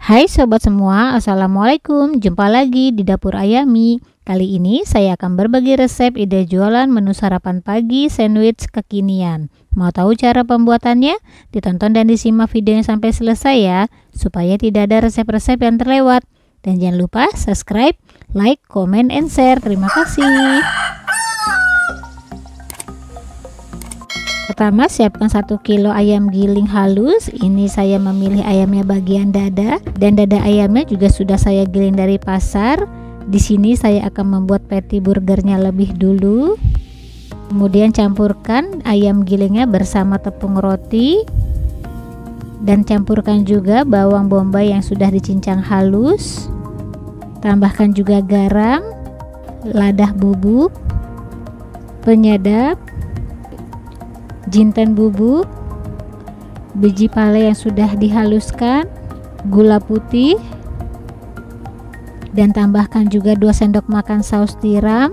Hai sobat semua, assalamualaikum. Jumpa lagi di dapur Ayami. Kali ini saya akan berbagi resep ide jualan menu sarapan pagi sandwich kekinian. Mau tahu cara pembuatannya? Ditonton dan disimak videonya sampai selesai ya, supaya tidak ada resep-resep yang terlewat. Dan jangan lupa subscribe, like, comment, and share. Terima kasih. Pertama, siapkan 1 kilo ayam giling halus. Ini saya memilih ayamnya bagian dada, dan dada ayamnya juga sudah saya giling dari pasar. Di sini saya akan membuat patty burgernya lebih dulu. Kemudian campurkan ayam gilingnya bersama tepung roti, dan campurkan juga bawang bombay yang sudah dicincang halus. Tambahkan juga garam, lada bubuk, penyedap, jinten bubuk, biji pale yang sudah dihaluskan, gula putih, dan tambahkan juga 2 sendok makan saus tiram.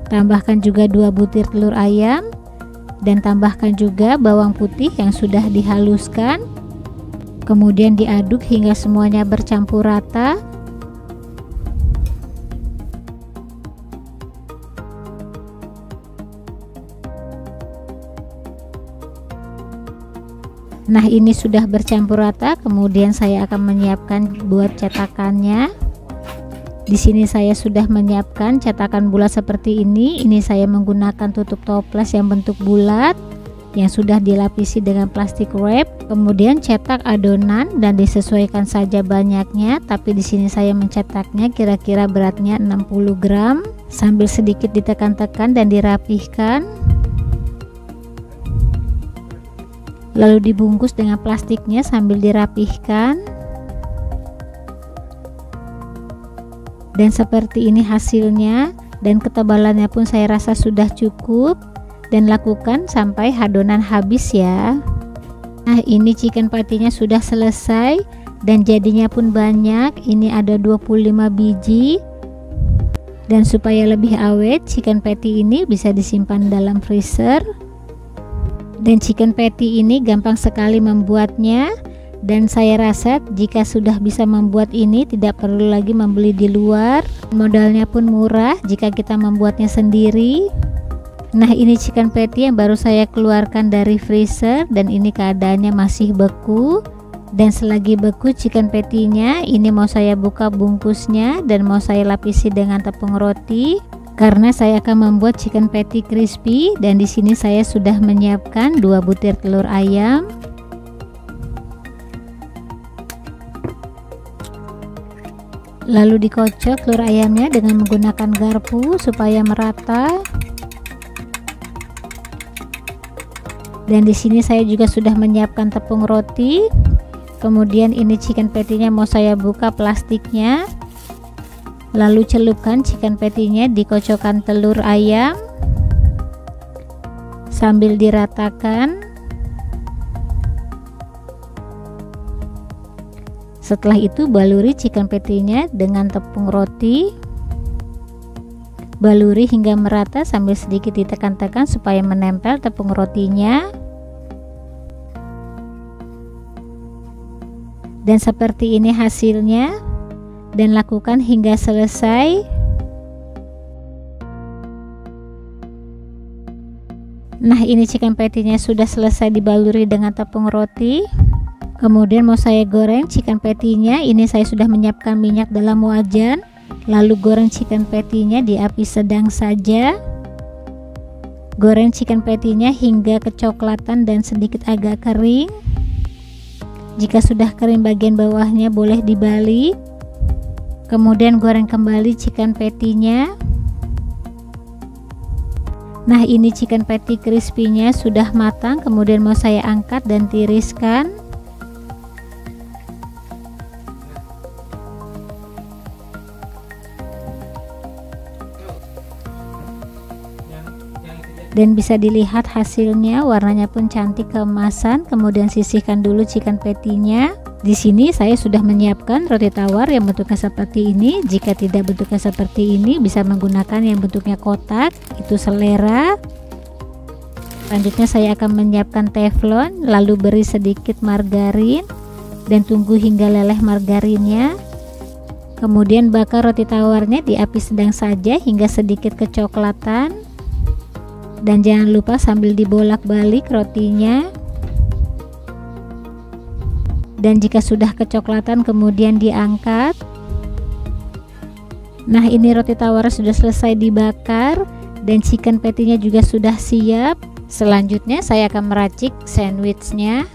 Tambahkan juga 2 butir telur ayam, dan tambahkan juga bawang putih yang sudah dihaluskan. Kemudian diaduk hingga semuanya bercampur rata. Nah, ini sudah bercampur rata. Kemudian saya akan menyiapkan buat cetakannya. Di sini saya sudah menyiapkan cetakan bulat seperti ini. Ini saya menggunakan tutup toples yang bentuk bulat yang sudah dilapisi dengan plastik wrap. Kemudian cetak adonan dan disesuaikan saja banyaknya, tapi di sini saya mencetaknya kira-kira beratnya 60 gram sambil sedikit ditekan-tekan dan dirapihkan. Lalu dibungkus dengan plastiknya sambil dirapihkan. Dan seperti ini hasilnya, dan ketebalannya pun saya rasa sudah cukup, dan lakukan sampai adonan habis ya. Nah, ini chicken patty-nya sudah selesai dan jadinya pun banyak. Ini ada 25 biji. Dan supaya lebih awet, chicken patty ini bisa disimpan dalam freezer. Dan chicken patty ini gampang sekali membuatnya, dan saya rasa jika sudah bisa membuat ini tidak perlu lagi membeli di luar. Modalnya pun murah jika kita membuatnya sendiri. Nah, ini chicken patty yang baru saya keluarkan dari freezer, dan ini keadaannya masih beku. Dan selagi beku chicken patty-nya, ini mau saya buka bungkusnya dan mau saya lapisi dengan tepung roti. Karena saya akan membuat chicken patty crispy, dan di sini saya sudah menyiapkan 2 butir telur ayam. Lalu dikocok telur ayamnya dengan menggunakan garpu supaya merata. Dan di sini saya juga sudah menyiapkan tepung roti. Kemudian ini chicken patty-nya mau saya buka plastiknya. Lalu celupkan chicken patty-nya di kocokan telur ayam sambil diratakan. Setelah itu baluri chicken patty-nya dengan tepung roti. Baluri hingga merata sambil sedikit ditekan-tekan supaya menempel tepung rotinya. Dan seperti ini hasilnya. Dan lakukan hingga selesai. Nah, ini chicken patty-nya sudah selesai dibaluri dengan tepung roti. Kemudian mau saya goreng chicken patty-nya. Ini saya sudah menyiapkan minyak dalam wajan. Lalu goreng chicken patty-nya di api sedang saja. Goreng chicken patty-nya hingga kecoklatan dan sedikit agak kering. Jika sudah kering bagian bawahnya boleh dibalik. Kemudian goreng kembali chicken patty-nya. Nah, ini chicken patty crispy-nya sudah matang. Kemudian mau saya angkat dan tiriskan. Dan bisa dilihat hasilnya, warnanya pun cantik keemasan. Kemudian sisihkan dulu chicken patty-nya. Di sini saya sudah menyiapkan roti tawar yang bentuknya seperti ini. Jika tidak bentuknya seperti ini, bisa menggunakan yang bentuknya kotak, itu selera. Selanjutnya saya akan menyiapkan teflon, lalu beri sedikit margarin. dan tunggu hingga leleh margarinnya. Kemudian bakar roti tawarnya di api sedang saja hingga sedikit kecoklatan. Dan jangan lupa sambil dibolak-balik rotinya. Dan jika sudah kecoklatan kemudian diangkat. Nah, ini roti tawar sudah selesai dibakar dan chicken patty-nya juga sudah siap. Selanjutnya saya akan meracik sandwichnya.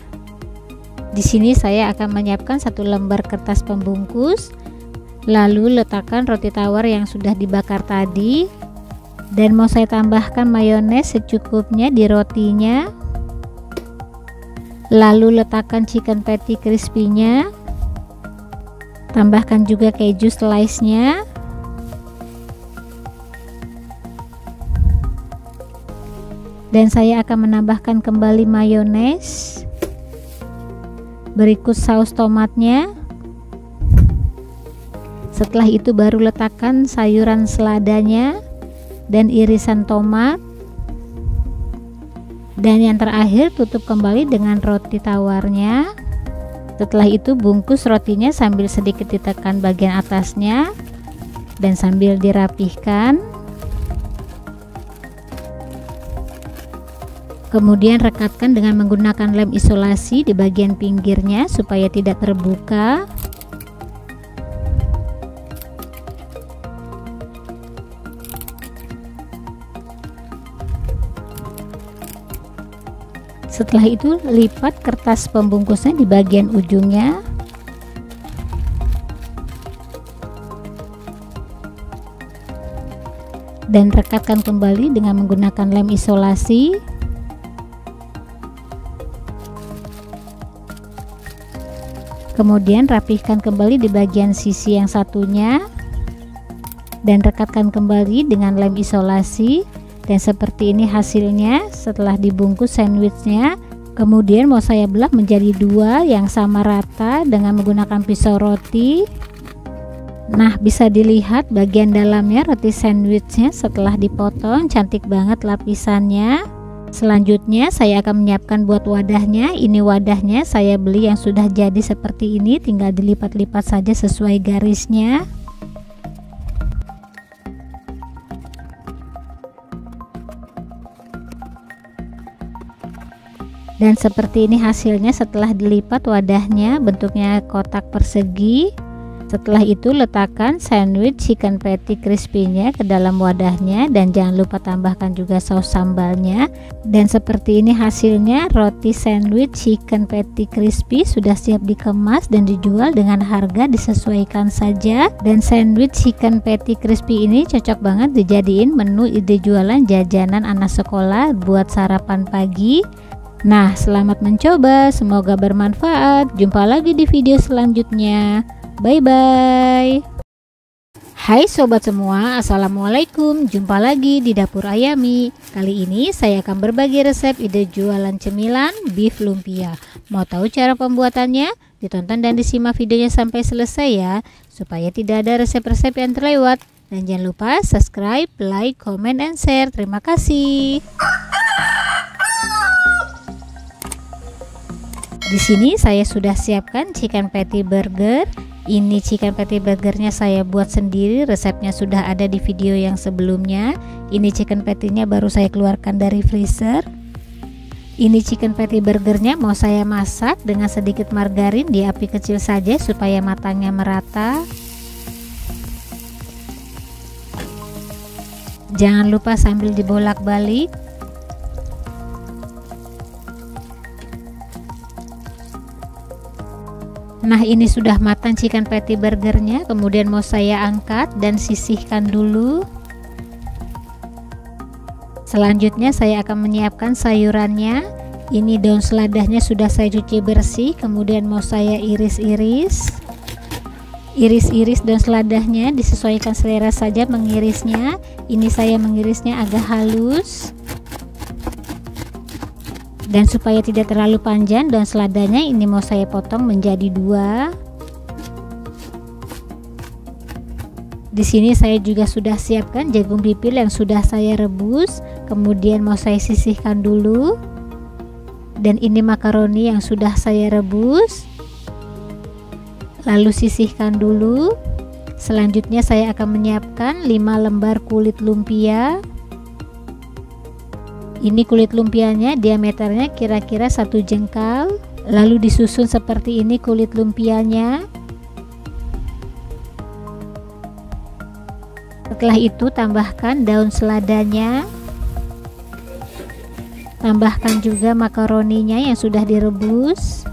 Di sini saya akan menyiapkan 1 lembar kertas pembungkus. Lalu letakkan roti tawar yang sudah dibakar tadi, dan mau saya tambahkan mayones secukupnya di rotinya. Lalu letakkan chicken patty crispy-nya, tambahkan juga keju slice-nya, dan saya akan menambahkan kembali mayones, berikut saus tomatnya. Setelah itu baru letakkan sayuran seladanya dan irisan tomat. Dan yang terakhir tutup kembali dengan roti tawarnya. Setelah itu bungkus rotinya sambil sedikit ditekan bagian atasnya dan sambil dirapihkan. Kemudian rekatkan dengan menggunakan lem isolasi di bagian pinggirnya supaya tidak terbuka. Setelah itu lipat kertas pembungkusnya di bagian ujungnya. Dan rekatkan kembali dengan menggunakan lem isolasi. Kemudian rapihkan kembali di bagian sisi yang satunya. Dan rekatkan kembali dengan lem isolasi. Dan seperti ini hasilnya setelah dibungkus sandwichnya. Kemudian mau saya belah menjadi 2 yang sama rata dengan menggunakan pisau roti. Nah, bisa dilihat bagian dalamnya roti sandwichnya setelah dipotong, cantik banget lapisannya. Selanjutnya saya akan menyiapkan buat wadahnya. Ini wadahnya saya beli yang sudah jadi seperti ini, tinggal dilipat-lipat saja sesuai garisnya. Dan seperti ini hasilnya setelah dilipat wadahnya, bentuknya kotak persegi. Setelah itu letakkan sandwich chicken patty crispy-nya ke dalam wadahnya dan jangan lupa tambahkan juga saus sambalnya. Dan seperti ini hasilnya roti sandwich chicken patty crispy sudah siap dikemas dan dijual dengan harga disesuaikan saja. Dan sandwich chicken patty crispy ini cocok banget dijadiin menu ide jualan jajanan anak sekolah buat sarapan pagi. Nah, selamat mencoba, semoga bermanfaat. Jumpa lagi di video selanjutnya. Bye bye. Hai sobat semua, assalamualaikum. Jumpa lagi di dapur Ayami. Kali ini saya akan berbagi resep ide jualan cemilan beef lumpia. Mau tahu cara pembuatannya? Ditonton dan disimak videonya sampai selesai ya, supaya tidak ada resep-resep yang terlewat. Dan jangan lupa subscribe, like, comment, and share. Terima kasih. Di sini saya sudah siapkan chicken patty burger. Ini chicken patty burgernya saya buat sendiri, resepnya sudah ada di video yang sebelumnya. Ini chicken patty-nya baru saya keluarkan dari freezer. Ini chicken patty burgernya mau saya masak dengan sedikit margarin di api kecil saja supaya matangnya merata. Jangan lupa sambil dibolak-balik. Nah, ini sudah matang chicken patty burgernya. Kemudian mau saya angkat dan sisihkan dulu. Selanjutnya saya akan menyiapkan sayurannya. Ini daun seladahnya sudah saya cuci bersih. Kemudian mau saya iris-iris. Iris-iris daun seladahnya, disesuaikan selera saja mengirisnya. Ini saya mengirisnya agak halus. Dan supaya tidak terlalu panjang daun seladanya, ini mau saya potong menjadi 2. Di sini saya juga sudah siapkan jagung pipil yang sudah saya rebus. Kemudian mau saya sisihkan dulu. Dan ini makaroni yang sudah saya rebus. Lalu sisihkan dulu. Selanjutnya saya akan menyiapkan 5 lembar kulit lumpia. Ini kulit lumpianya diameternya kira-kira 1 jengkal. Lalu disusun seperti ini kulit lumpianya. Setelah itu tambahkan daun seladanya. Tambahkan juga makaroninya yang sudah direbus.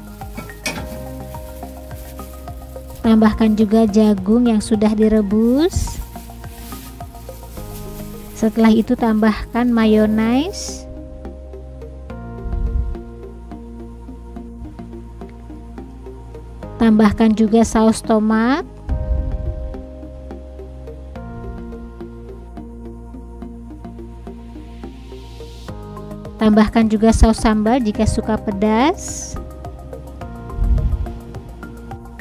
Tambahkan juga jagung yang sudah direbus. Setelah itu tambahkan mayonaise. Tambahkan juga saus tomat. Tambahkan juga saus sambal jika suka pedas.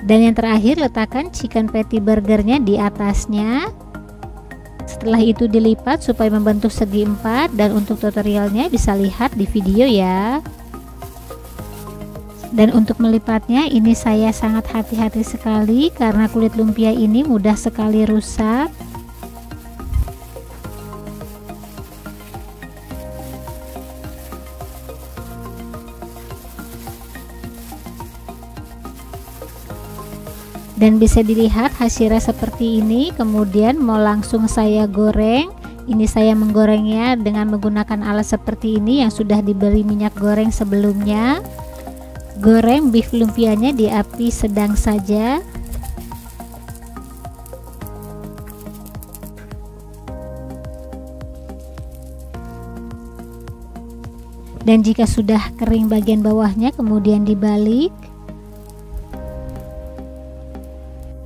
Dan yang terakhir, letakkan chicken patty burgernya di atasnya. Setelah itu dilipat supaya membentuk segi 4, dan untuk tutorialnya bisa lihat di video ya. Dan untuk melipatnya ini saya sangat hati-hati sekali karena kulit lumpia ini mudah sekali rusak. Dan bisa dilihat hasilnya seperti ini. Kemudian mau langsung saya goreng. Ini saya menggorengnya dengan menggunakan alat seperti ini yang sudah diberi minyak goreng sebelumnya. Goreng beef lumpianya di api sedang saja. Dan jika sudah kering bagian bawahnya, kemudian dibalik.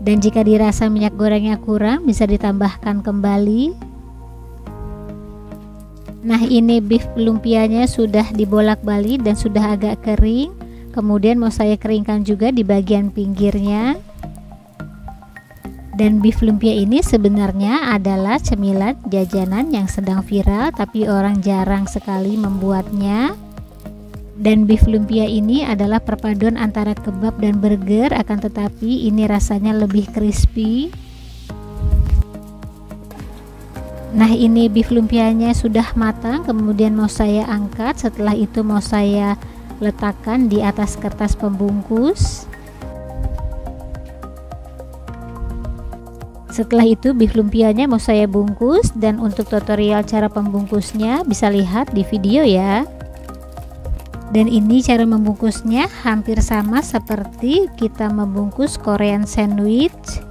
Dan jika dirasa minyak gorengnya kurang, bisa ditambahkan kembali. Nah, ini beef lumpianya sudah dibolak-balik dan sudah agak kering. Kemudian mau saya keringkan juga di bagian pinggirnya. Dan beef lumpia ini sebenarnya adalah cemilan jajanan yang sedang viral, tapi orang jarang sekali membuatnya. Dan beef lumpia ini adalah perpaduan antara kebab dan burger, akan tetapi ini rasanya lebih crispy. Nah, ini beef lumpianya sudah matang, kemudian mau saya angkat. Setelah itu mau saya letakkan di atas kertas pembungkus. Setelah itu beef lumpianya mau saya bungkus, dan untuk tutorial cara pembungkusnya bisa lihat di video ya. Dan ini cara membungkusnya hampir sama seperti kita membungkus Korean sandwich.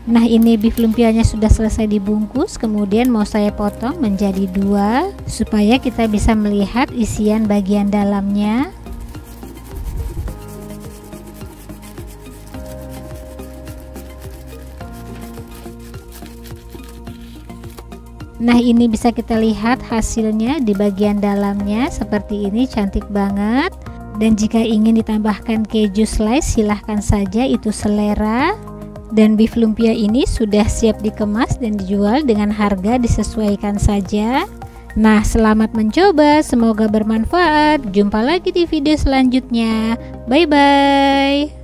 Nah, ini beef lumpianya sudah selesai dibungkus, kemudian mau saya potong menjadi 2 supaya kita bisa melihat isian bagian dalamnya. Nah, ini bisa kita lihat hasilnya di bagian dalamnya seperti ini, cantik banget. Dan jika ingin ditambahkan keju slice silahkan saja, itu selera. Dan beef lumpia ini sudah siap dikemas dan dijual dengan harga disesuaikan saja. Nah, selamat mencoba, semoga bermanfaat. Jumpa lagi di video selanjutnya. Bye bye.